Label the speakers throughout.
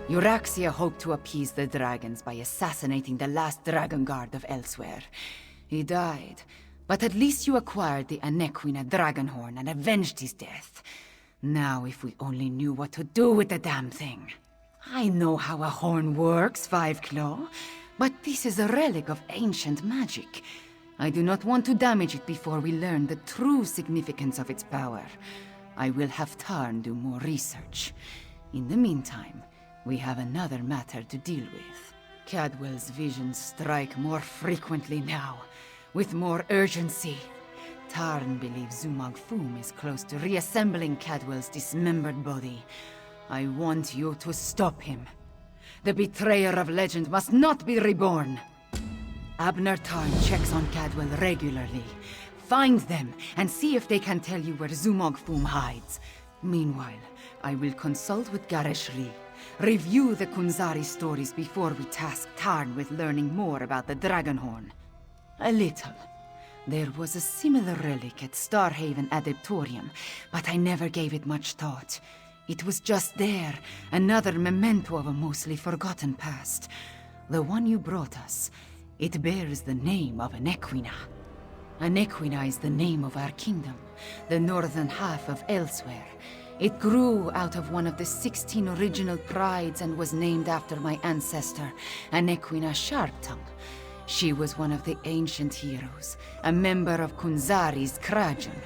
Speaker 1: Euraxia hoped to appease the dragons by assassinating the last dragon guard of Elsweyr. He died, but at least you acquired the Anequina dragon horn and avenged his death. Now if we only knew what to do with the damn thing. I know how a horn works, Five Claw, but this is a relic of ancient magic. I do not want to damage it before we learn the true significance of its power. I will have Tarn do more research. In the meantime, we have another matter to deal with. Cadwell's visions strike more frequently now, with more urgency. Tarn believes Zumog Foom is close to reassembling Cadwell's dismembered body. I want you to stop him. The betrayer of legend must not be reborn. Abner Tarn checks on Cadwell regularly. Find them and see if they can tell you where Zumog Foom hides. Meanwhile, I will consult with Gareshri. Review the Kunzari stories before we task Tarn with learning more about the Dragonhorn. A little. There was a similar relic at Starhaven Adeptorium, but I never gave it much thought. It was just there, another memento of a mostly forgotten past. The one you brought us, it bears the name of Anequina. Anequina is the name of our kingdom, the northern half of Elsweyr. It grew out of one of the 16 original prides and was named after my ancestor, Anequina Sharptongue. She was one of the ancient heroes, a member of Kunzari's Krajan.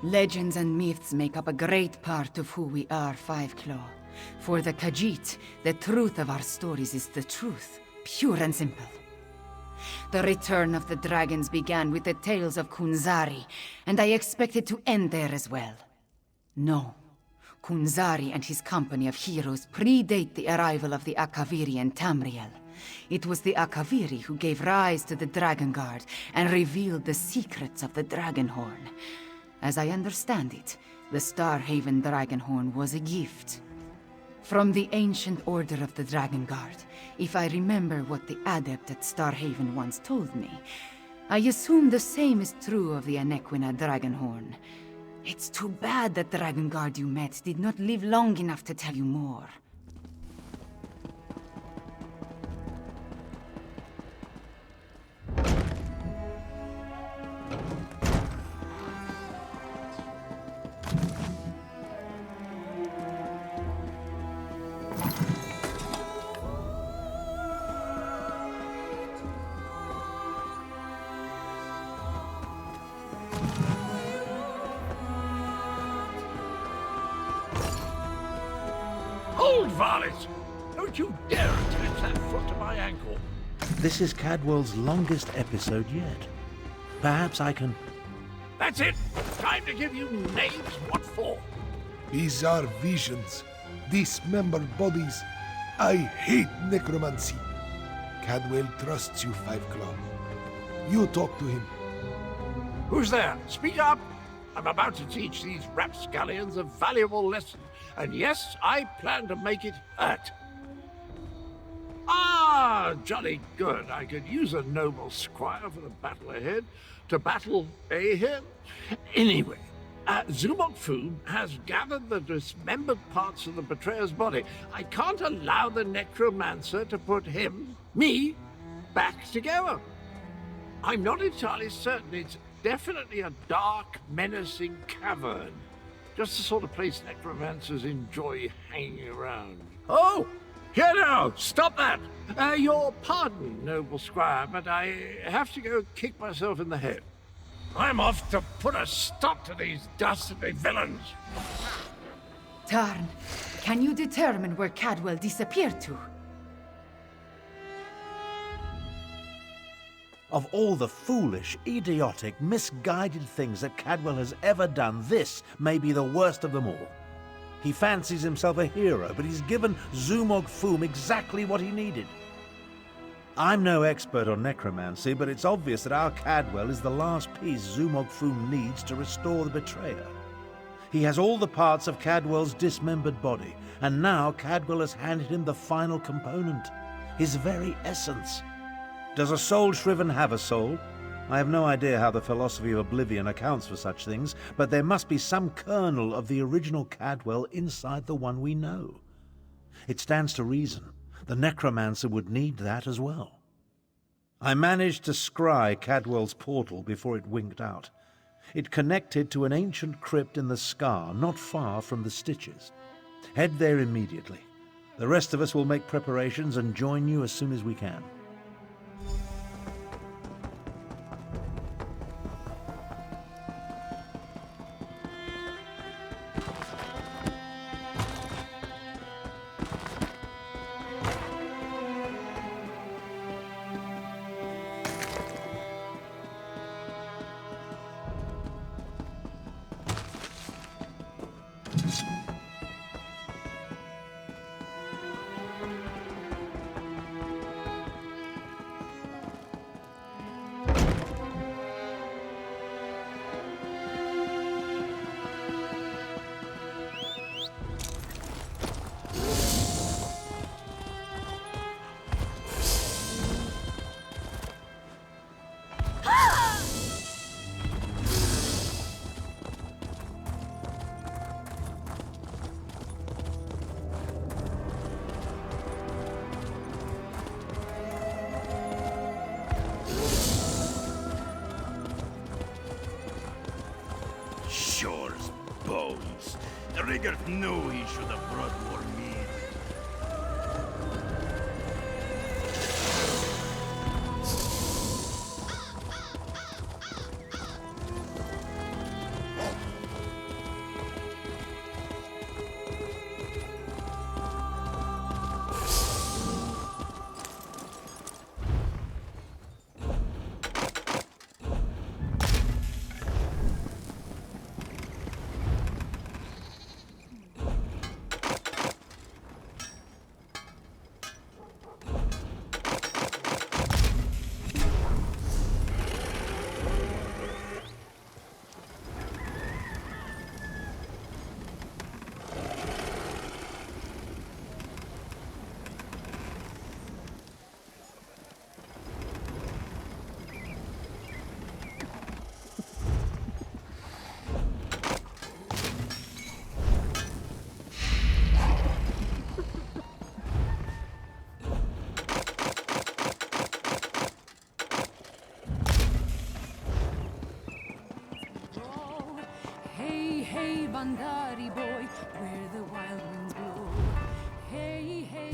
Speaker 1: Legends and myths make up a great part of who we are, Five Claw. For the Khajiit, the truth of our stories is the truth, pure and simple. The return of the dragons began with the tales of Kunzari, and I expect it to end there as well. No. Kunzari and his company of heroes predate the arrival of the Akaviri and Tamriel. It was the Akaviri who gave rise to the Dragon Guard and revealed the secrets of the Dragonhorn. As I understand it, the Starhaven Dragonhorn was a gift from the ancient order of the Dragon Guard, if I remember what the adept at Starhaven once told me. I assume the same is true of the Anequina Dragonhorn. It's too bad that Dragon Guard you met did not live long enough to tell you more.
Speaker 2: Hold, varlet! Don't you dare attach that foot to my ankle!
Speaker 3: This is Cadwell's longest episode yet. Perhaps I can...
Speaker 2: That's it! Time to give you names what for!
Speaker 4: These are visions, dismembered bodies. I hate necromancy. Cadwell trusts you, Five Claw. You talk to him.
Speaker 2: Who's there? Speak up! I'm about to teach these rapscallions a valuable lesson. And yes, I plan to make it hurt. Ah, jolly good. I could use a noble squire for the battle ahead. To battle him. Anyway, Zumog Foom has gathered the dismembered parts of the betrayer's body. I can't allow the necromancer to put me, back together. I'm not entirely certain. It's definitely a dark, menacing cavern. Just the sort of place necromancers enjoy hanging around. Oh! Here now! Stop that! Your pardon, noble squire, but I have to go kick myself in the head. I'm off to put a stop to these dastardly villains!
Speaker 1: Tarn, can you determine where Cadwell disappeared to?
Speaker 3: Of all the foolish, idiotic, misguided things that Cadwell has ever done, this may be the worst of them all. He fancies himself a hero, but he's given Zumog Foom exactly what he needed. I'm no expert on necromancy, but it's obvious that our Cadwell is the last piece Zumog Foom needs to restore the betrayer. He has all the parts of Cadwell's dismembered body, and now Cadwell has handed him the final component, his very essence. Does a soul shriven have a soul? I have no idea how the philosophy of oblivion accounts for such things, but there must be some kernel of the original Cadwell inside the one we know. It stands to reason. The necromancer would need that as well. I managed to scry Cadwell's portal before it winked out. It connected to an ancient crypt in the scar, not far from the Stitches. Head there immediately. The rest of us will make preparations and join you as soon as we can.
Speaker 5: Rigert knew he should have brought more meat.
Speaker 1: Bandari boy, where the wild winds blow. Hey, hey,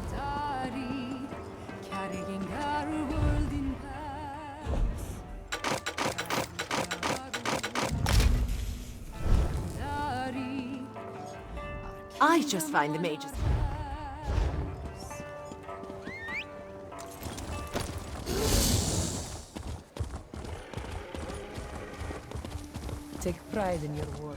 Speaker 1: Bandari, carrying our world in packs. Bandari,
Speaker 6: I just find the mages.
Speaker 7: Take pride in your work.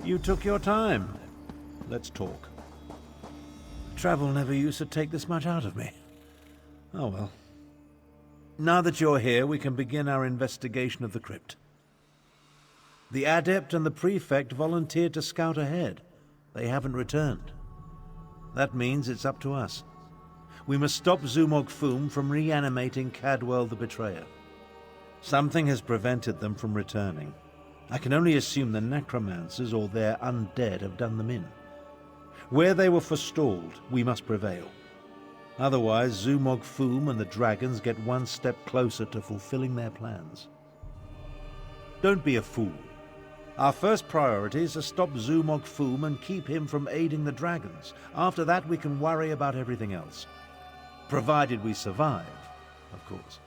Speaker 3: You took your time. Let's talk. Travel never used to take this much out of me. Oh well. Now that you're here, we can begin our investigation of the crypt. The Adept and the Prefect volunteered to scout ahead. They haven't returned. That means it's up to us. We must stop Zumog Foom from reanimating Cadwell the Betrayer. Something has prevented them from returning. I can only assume the necromancers or their undead have done them in. Where they were forestalled, we must prevail. Otherwise, Zumog Foom and the dragons get one step closer to fulfilling their plans. Don't be a fool. Our first priority is to stop Zumog Foom and keep him from aiding the dragons. After that, we can worry about everything else. Provided we survive, of course.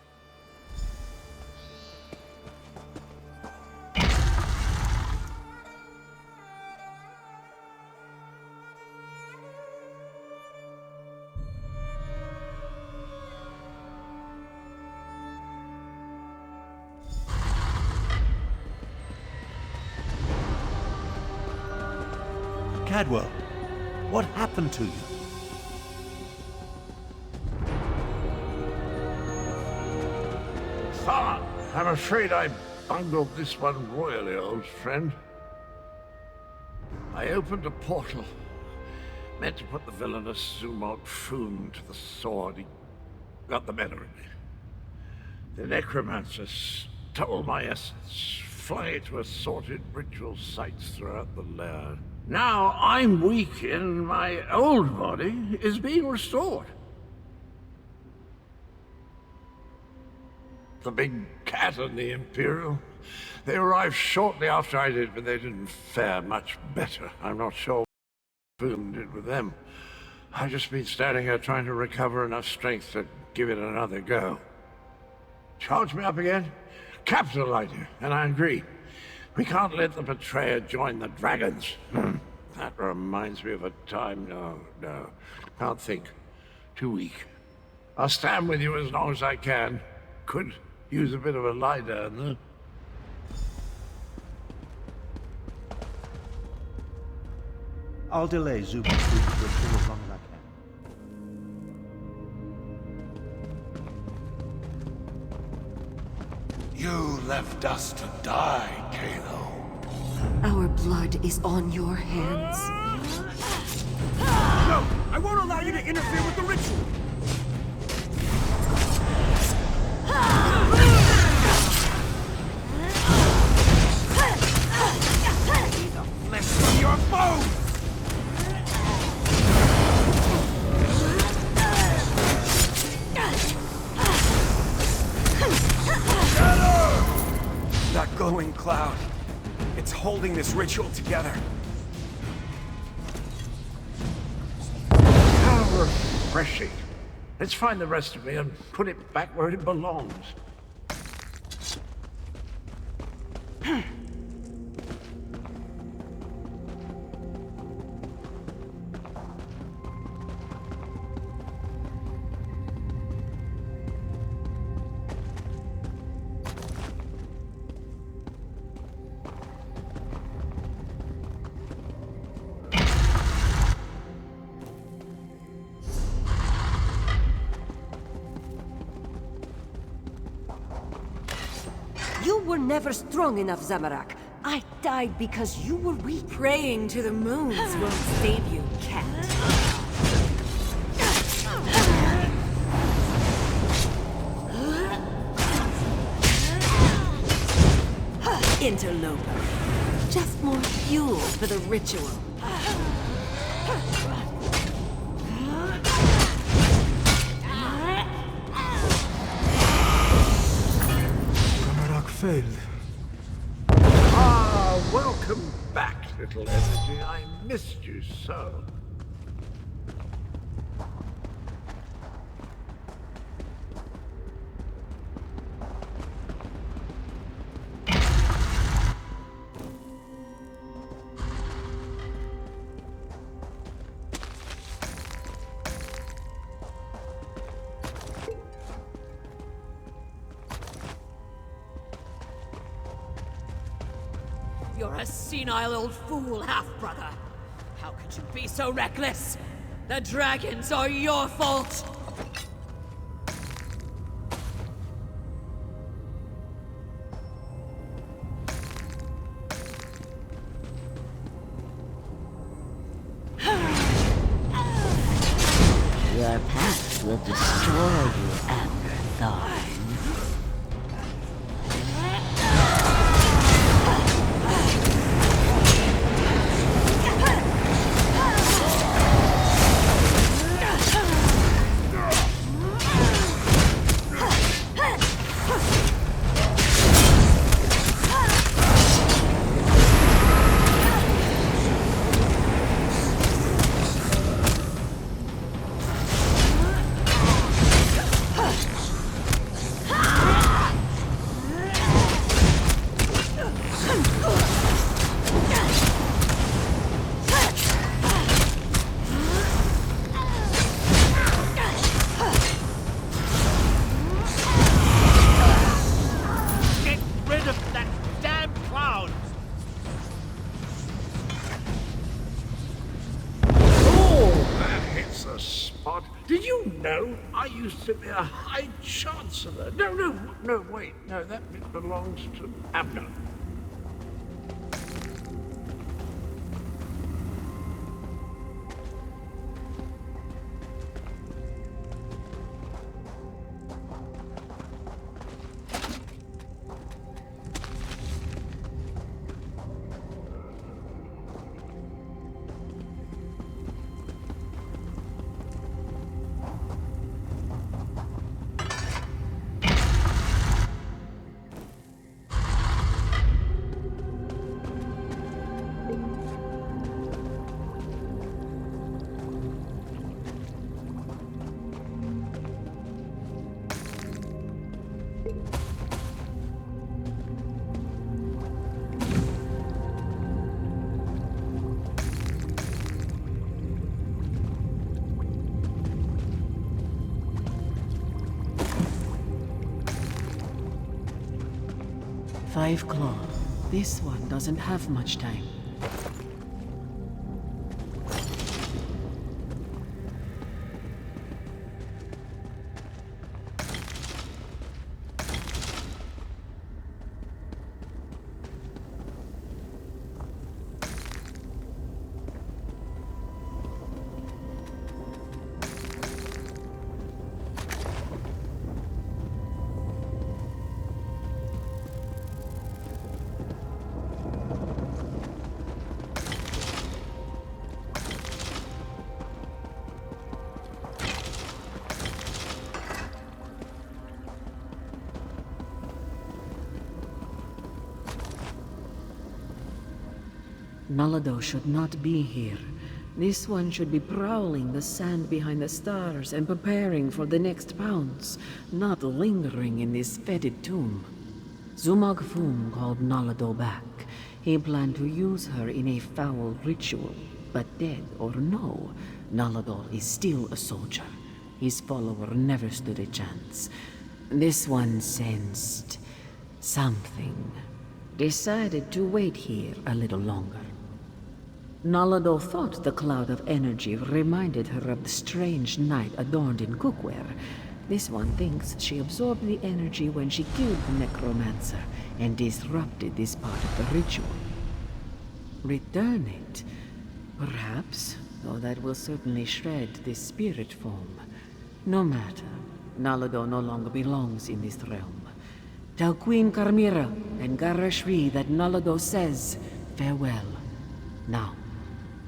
Speaker 3: Cadwell, what happened to you?
Speaker 2: I'm afraid I bungled this one royally, old friend. I opened a portal, meant to put the villainous Zumog Foom to the sword. He got the better of me. The necromancers stole my essence, flung it to assorted ritual sites throughout the lair. Now I'm weak and my old body is being restored. The big cat and the Imperial, they arrived shortly after I did, but they didn't fare much better. I'm not sure what Foom did with them. I've just been standing here trying to recover enough strength to give it another go. Charge me up again? Capital idea, and I agree. We can't let the betrayer join the dragons. That reminds me of a time. No. Can't think. Too weak. I'll stand with you as long as I can. Could use a bit of a lie down, though.
Speaker 3: I'll delay Zumog Foom's ritual as long as I can.
Speaker 4: You left us to die, Kalo.
Speaker 6: Our blood is on your hands.
Speaker 5: No! I won't allow you to interfere with the ritual! The flesh from your bones! That glowing cloud. It's holding this ritual together.
Speaker 2: How refreshing. Let's find the rest of it and put it back where it belongs.
Speaker 6: You were never strong enough, Zamorak. I died because you were weak.
Speaker 7: Praying to the moons won't save you, cat. Interloper. Just more fuel for the ritual.
Speaker 4: Zamorak failed.
Speaker 2: Ah, welcome back, little energy. I missed you so.
Speaker 7: You're a senile old fool, half-brother. How could you be so reckless? The dragons are your fault!
Speaker 8: Your path will destroy you, Amberthorn.
Speaker 2: Did you know I used to be a High Chancellor? No, wait. No, that bit belongs to Abner.
Speaker 1: Five Claw. This one doesn't have much time.
Speaker 8: Nalado should not be here. This one should be prowling the sand behind the stars and preparing for the next pounce, not lingering in this fetid tomb. Zumog Fum called Nalado back. He planned to use her in a foul ritual, but dead or no, Nalado is still a soldier. His follower never stood a chance. This one sensed something. Decided to wait here a little longer. Nalado thought the cloud of energy reminded her of the strange knight adorned in cookware. This one thinks she absorbed the energy when she killed the necromancer and disrupted this part of the ritual. Return it, perhaps, though that will certainly shred this spirit form. No matter, Nalado no longer belongs in this realm. Tell Queen Carmira and Garashri that Nalado says farewell. Now,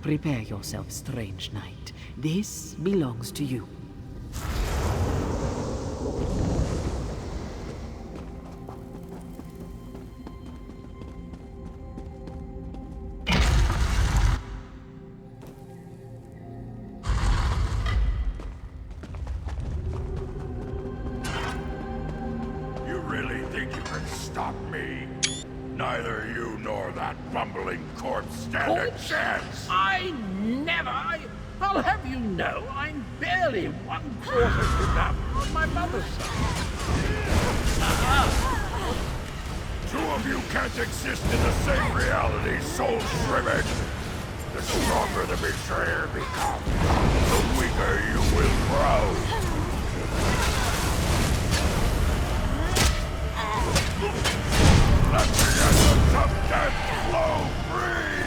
Speaker 8: prepare yourself, strange knight. This belongs to you.
Speaker 5: You really think you can stop me? Neither you nor that bumbling corpse stand a chance!
Speaker 2: I never! I'll have you know, I'm barely 1/4 the number on my mother's side.
Speaker 5: Two of you can't exist in the same reality, soul shriven! The stronger the betrayer becomes, the weaker you will grow! Let the essence of death flow free!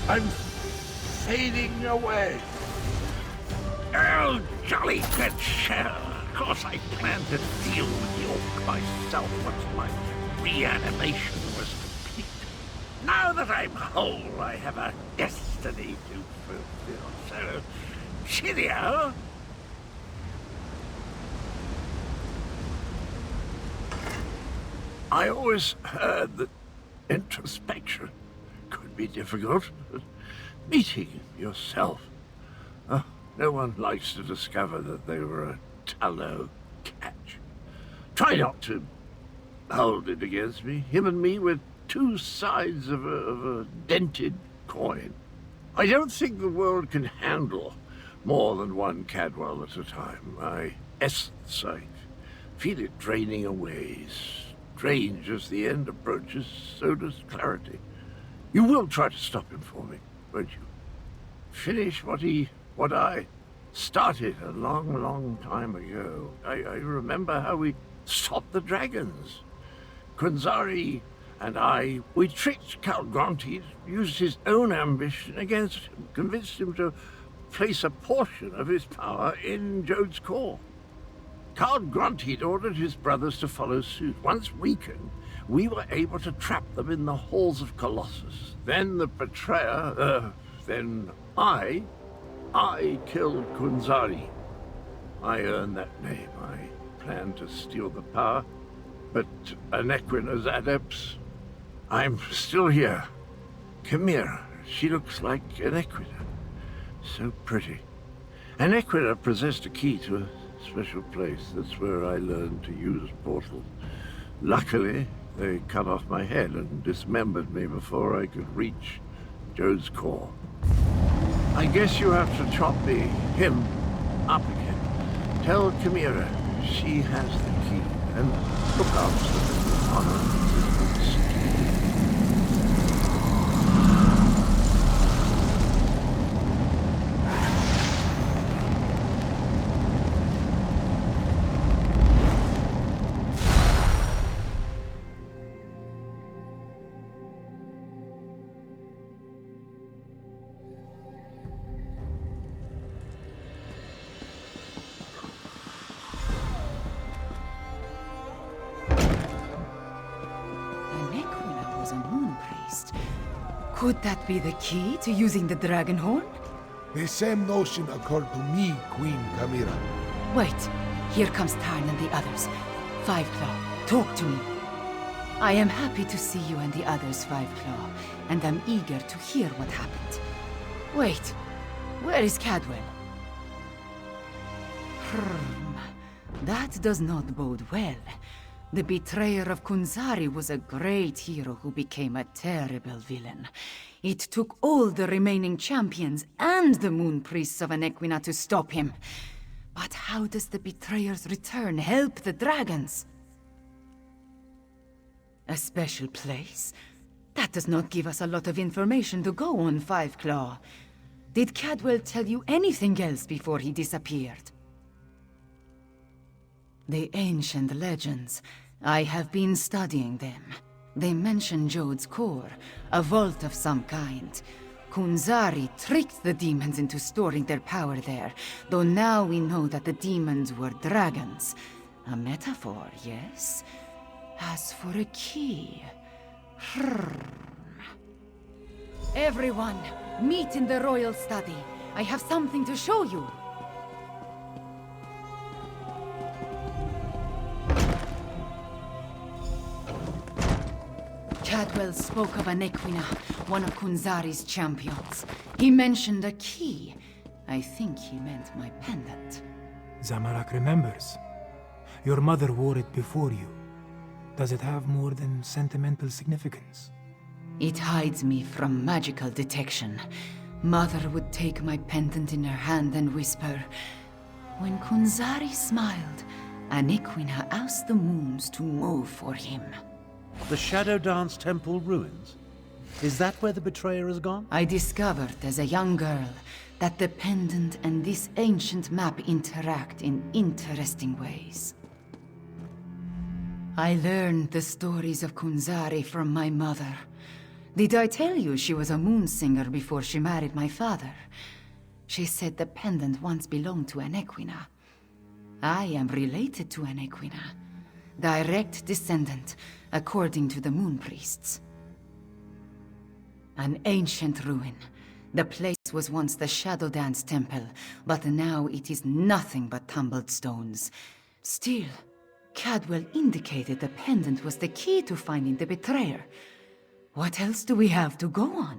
Speaker 2: I'm fading away. Oh, jolly good shell. Of course I plan to deal with the orc myself once my reanimation was complete. Now that I'm whole, I have a destiny to fulfill. So, cheerio. I always heard that introspection could be difficult. Meeting yourself. Oh, no one likes to discover that they were a tallow catch. Try not to hold it against me. Him and me were two sides of a dented coin. I don't think the world can handle more than one Cadwell at a time. My essence, I feel it draining away. Strange as the end approaches, so does clarity. You will try to stop him for me, won't you? Finish what I started a long, long time ago. I remember how we stopped the dragons. Kunzari and we tricked Calgronti, used his own ambition against him, convinced him to place a portion of his power in Jode's core. Calgronti ordered his brothers to follow suit. Once weakened, we were able to trap them in the halls of Colossus. Then the betrayer, then I killed Kunzari. I earned that name. I planned to steal the power, but Anequina's adepts... I'm still here. Chimera, she looks like Anequina. So pretty. Anequina possessed a key to a special place. That's where I learned to use portals. Luckily, they cut off my head and dismembered me before I could reach Jode's core. I guess you have to chop him up again. Tell Chimera she has the key, and look out for the honor.
Speaker 1: Could that be the key to using the dragon horn?
Speaker 4: The same notion occurred to me, Queen Chimera.
Speaker 1: Wait, here comes Tarn and the others. Fiveclaw, talk to me. I am happy to see you and the others, Fiveclaw, and I'm eager to hear what happened. Wait, where is Cadwell? That does not bode well. The betrayer of Kunzari was a great hero who became a terrible villain. It took all the remaining champions and the moon priests of Anequina to stop him. But how does the betrayer's return help the dragons? A special place? That does not give us a lot of information to go on, Fiveclaw. Did Cadwell tell you anything else before he disappeared? The ancient legends. I have been studying them. They mention Jode's core, a vault of some kind. Kunzari tricked the demons into storing their power there, though now we know that the demons were dragons. A metaphor, yes? As for a key... Everyone, meet in the royal study. I have something to show you. Cadwell spoke of Anequina, one of Kunzari's champions. He mentioned a key. I think he meant my pendant.
Speaker 9: Zamorak remembers. Your mother wore it before you. Does it have more than sentimental significance?
Speaker 1: It hides me from magical detection. Mother would take my pendant in her hand and whisper, "When Kunzari smiled, Anequina asked the moons to move for him."
Speaker 3: The Shadow Dance Temple ruins? Is that where the betrayer has gone?
Speaker 1: I discovered as a young girl that the pendant and this ancient map interact in interesting ways. I learned the stories of Kunzari from my mother. Did I tell you she was a moon singer before she married my father? She said the pendant once belonged to Anequina. I am related to Anequina. Direct descendant, according to the moon priests. An ancient ruin. The place was once the Shadow Dance Temple, but now it is nothing but tumbled stones. Still, Cadwell indicated the pendant was the key to finding the betrayer. What else do we have to go on?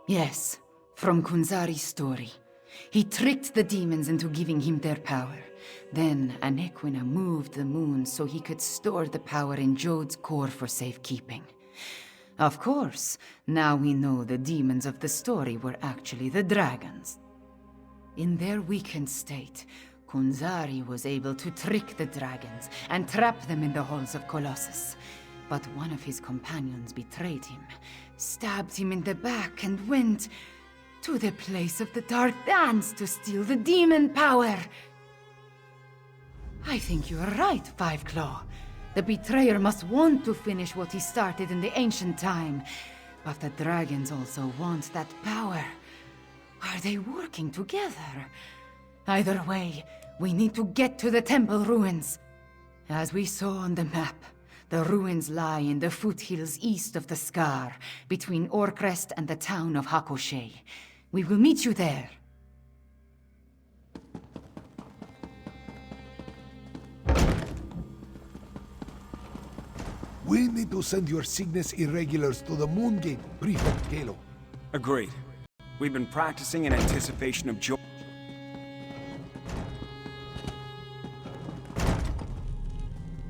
Speaker 1: Yes, from Kunzari's story. He tricked the demons into giving him their power. Then Anequina moved the moon so he could store the power in Jode's core for safekeeping. Of course, now we know the demons of the story were actually the dragons. In their weakened state, Kunzari was able to trick the dragons and trap them in the halls of Colossus. But one of his companions betrayed him, stabbed him in the back, and went to the place of the Dark Dance to steal the demon power. I think you are right, Fiveclaw. The betrayer must want to finish what he started in the ancient time. But the dragons also want that power. Are they working together? Either way, we need to get to the temple ruins. As we saw on the map, the ruins lie in the foothills east of the Scar, between Orcrest and the town of Hakoshe. We will meet you there.
Speaker 4: We need to send your Cygnus irregulars to the Moon Gate, Prefect Kalo.
Speaker 10: Agreed. We've been practicing in anticipation of joy.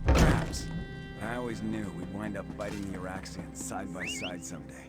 Speaker 10: Perhaps. But I always knew we'd wind up fighting the Iraxians side by side someday.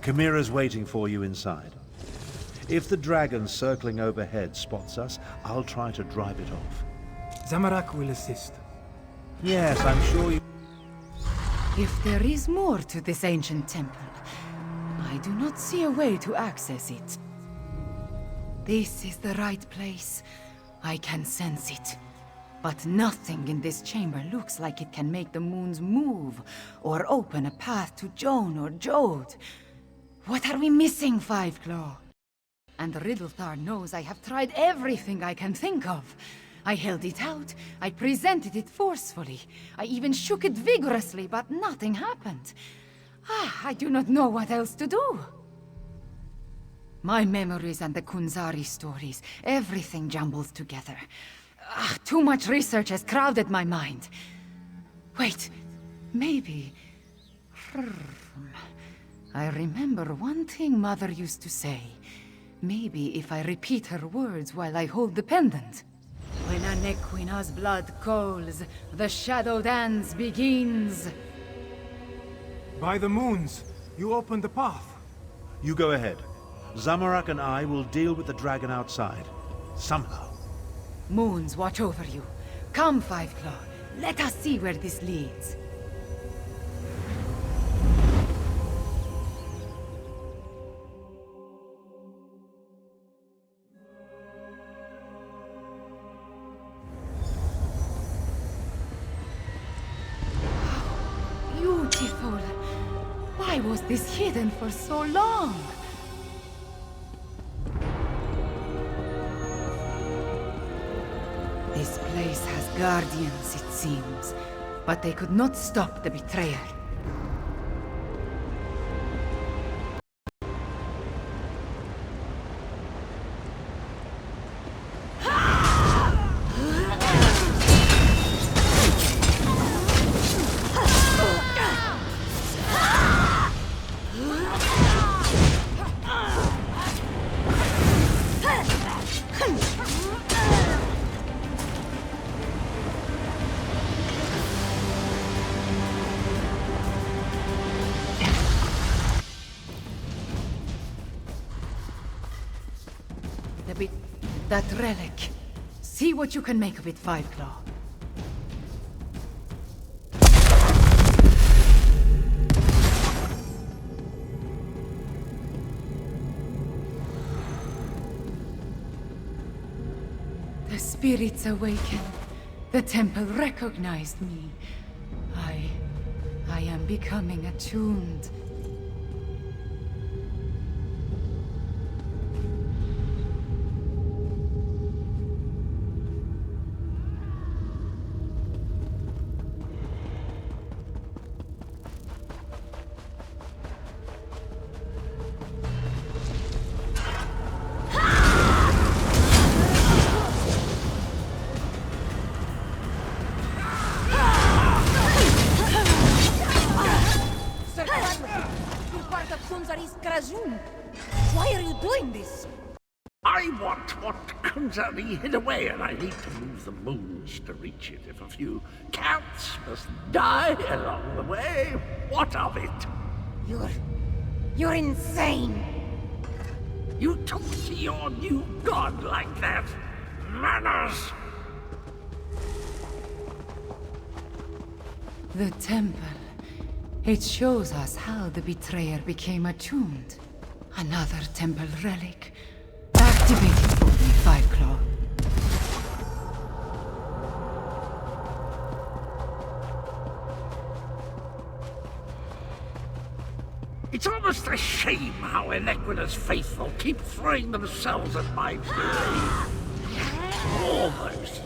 Speaker 3: Chimera's waiting for you inside. If the dragon circling overhead spots us, I'll try to drive it off.
Speaker 9: Zamorak will assist.
Speaker 3: Yes, I'm sure you...
Speaker 1: If there is more to this ancient temple, I do not see a way to access it. This is the right place. I can sense it. But nothing in this chamber looks like it can make the moons move, or open a path to Joan or Jode. What are we missing, Fiveclaw? And Riddlethar knows I have tried everything I can think of. I held it out, I presented it forcefully, I even shook it vigorously, but nothing happened. I do not know what else to do. My memories and the Kunzari stories, everything jumbled together. Too much research has crowded my mind. Wait, maybe... I remember one thing Mother used to say. Maybe if I repeat her words while I hold the pendant. When Anequina's blood calls, the shadow dance begins.
Speaker 9: By the moons, you opened the path.
Speaker 3: You go ahead. Zamorak and I will deal with the dragon outside. Somehow.
Speaker 1: Moons watch over you. Come, Fiveclaw. Let us see where this leads. Beautiful. Why was this hidden for so long? This place has guardians, it seems, but they could not stop the betrayer. that relic. See what you can make of it, Fiveclaw. The spirits awaken. The temple recognized me. I am becoming attuned.
Speaker 6: Why are you doing this?
Speaker 2: I want what Kunzari hid away, and I need to move the moons to reach it. If a few cats must die along the way, what of it?
Speaker 6: You're insane!
Speaker 2: You talk to your new god like that? Manners!
Speaker 1: The temple. It shows us how the betrayer became attuned. Another temple relic. Activate it for me, Fiveclaw.
Speaker 2: It's almost a shame how Inequina's faithful keep throwing themselves at my grave. Almost.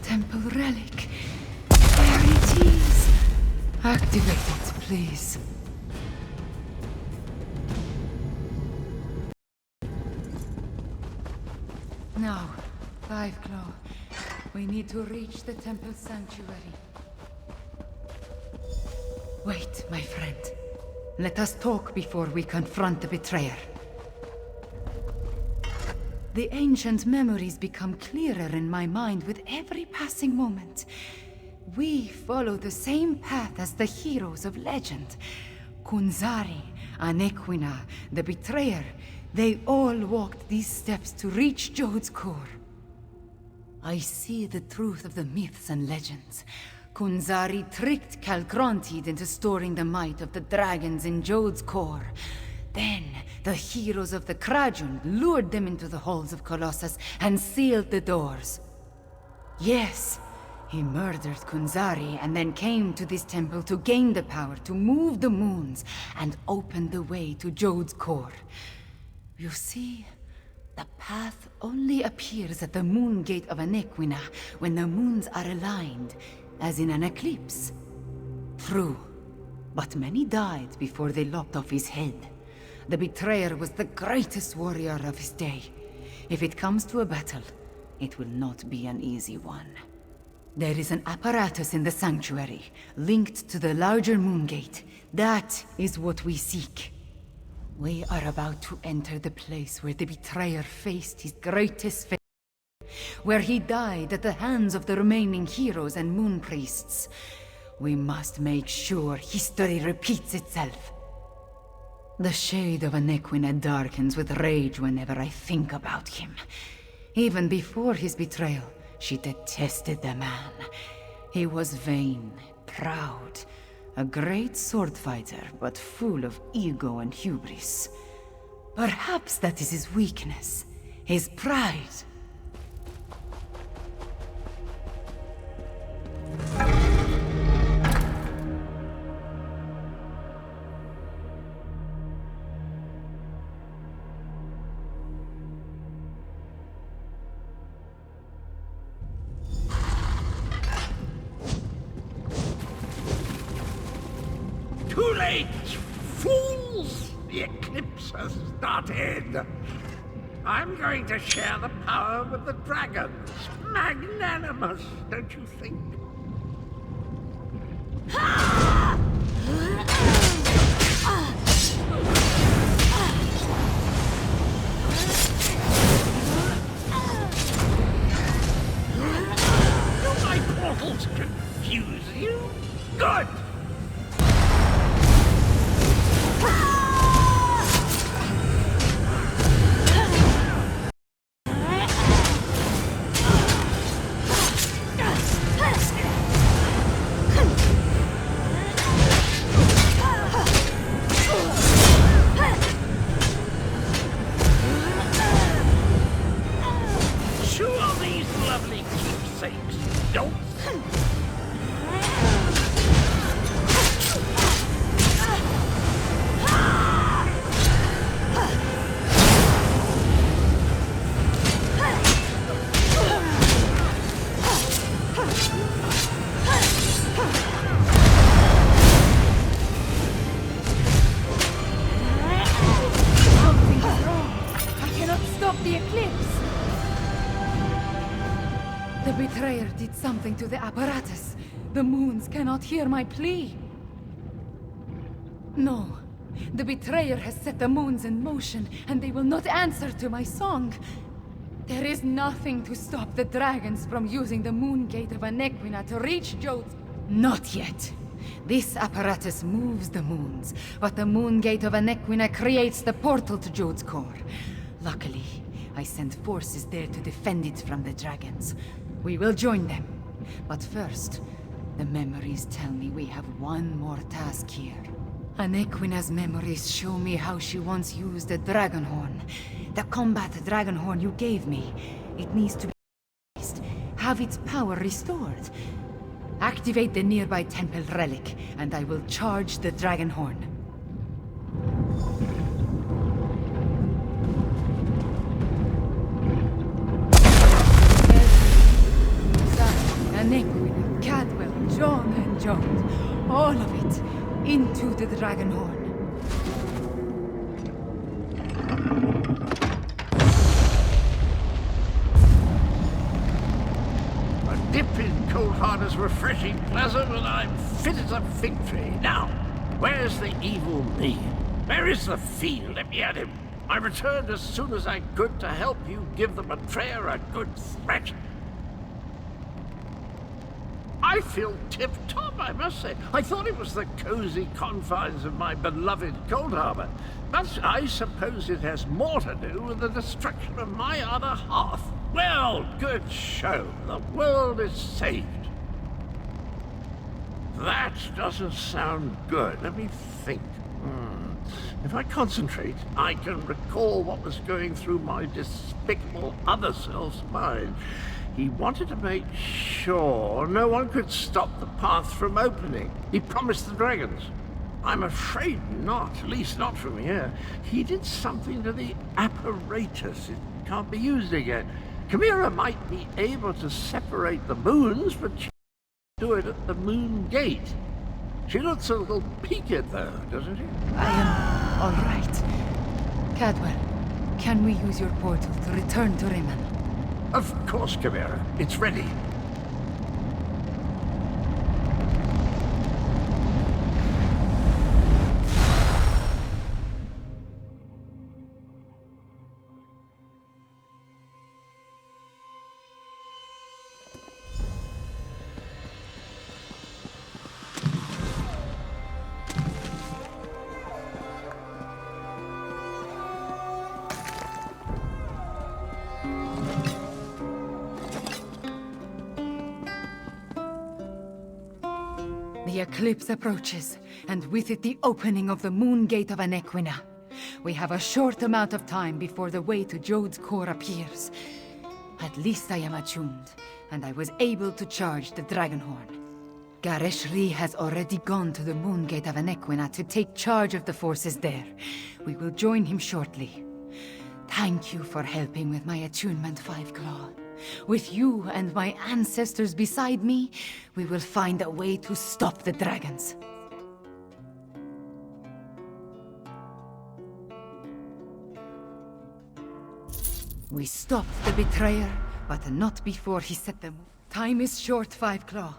Speaker 1: Temple relic. There it is. Activate it, please. Now, Fiveclaw, we need to reach the temple sanctuary. Wait, my friend. Let us talk before we confront the betrayer. The ancient memories become clearer in my mind with every passing moment. We follow the same path as the heroes of legend. Kunzari, Anequina, the betrayer, they all walked these steps to reach Jode's core. I see the truth of the myths and legends. Kunzari tricked Calcrontid into storing the might of the dragons in Jode's core. Then, the heroes of the Krajun lured them into the halls of Colossus and sealed the doors. Yes, he murdered Kunzari and then came to this temple to gain the power to move the moons and open the way to Jode's core. You see, the path only appears at the moon gate of Anequina when the moons are aligned, as in an eclipse. True, but many died before they lopped off his head. The betrayer was the greatest warrior of his day. If it comes to a battle, it will not be an easy one. There is an apparatus in the sanctuary, linked to the larger moon gate. That is what we seek. We are about to enter the place where the betrayer faced his greatest fate, where he died at the hands of the remaining heroes and moon priests. We must make sure history repeats itself. The shade of Anequina darkens with rage whenever I think about him. Even before his betrayal, she detested the man. He was vain, proud, a great sword fighter, but full of ego and hubris. Perhaps that is his weakness, his pride.
Speaker 2: Too late, fools! The eclipse has started. I'm going to share the power with the dragons. Magnanimous, don't you think? Do my portals confuse you? Good!
Speaker 1: Did something to the apparatus. The moons cannot hear my plea. No. The betrayer has set the moons in motion, and they will not answer to my song. There is nothing to stop the dragons from using the moon gate of Anequina to reach Jode's... Not yet. This apparatus moves the moons, but the moon gate of Anequina creates the portal to Jode's core. Luckily, I sent forces there to defend it from the dragons. We will join them. But first, the memories tell me we have one more task here. Anequina's memories show me how she once used the dragon horn. The combat dragon horn you gave me. It needs to be raised, have its power restored. Activate the nearby temple relic, and I will charge the dragon horn. Anequina, Cadwell, John and John, all of it, into the dragon horn.
Speaker 2: A dip in cold hard is refreshing pleasant, and I'm fit as a fig tree. Now, where's the evil me? Where is the fiend? Let me at him. I returned as soon as I could to help you give the betrayer a good threat. I feel tip-top, I must say. I thought it was the cozy confines of my beloved Cold Harbor, but I suppose it has more to do with the destruction of my other half. Well, good show. The world is saved. That doesn't sound good. Let me think. If I concentrate, I can recall what was going through my despicable other self's mind. He wanted to make sure no one could stop the path from opening. He promised the dragons. I'm afraid not, at least not from here. He did something to the apparatus. It can't be used again. Chimera might be able to separate the moons, but she can't do it at the moon gate. She looks a little peaked, though, doesn't she?
Speaker 1: I am all right. Cadwell, can we use your portal to return to Rimmon?
Speaker 2: Of course, Chimera. It's ready.
Speaker 1: The eclipse approaches, and with it the opening of the moon gate of Anequina. We have a short amount of time before the way to Jode's core appears. At least I am attuned, and I was able to charge the Dragonhorn. Gareshri has already gone to the moon gate of Anequina to take charge of the forces there. We will join him shortly. Thank you for helping with my attunement, Five Claw. With you and my ancestors beside me, we will find a way to stop the dragons. We stopped the betrayer, but not before he set them. Time is short, Five Claw.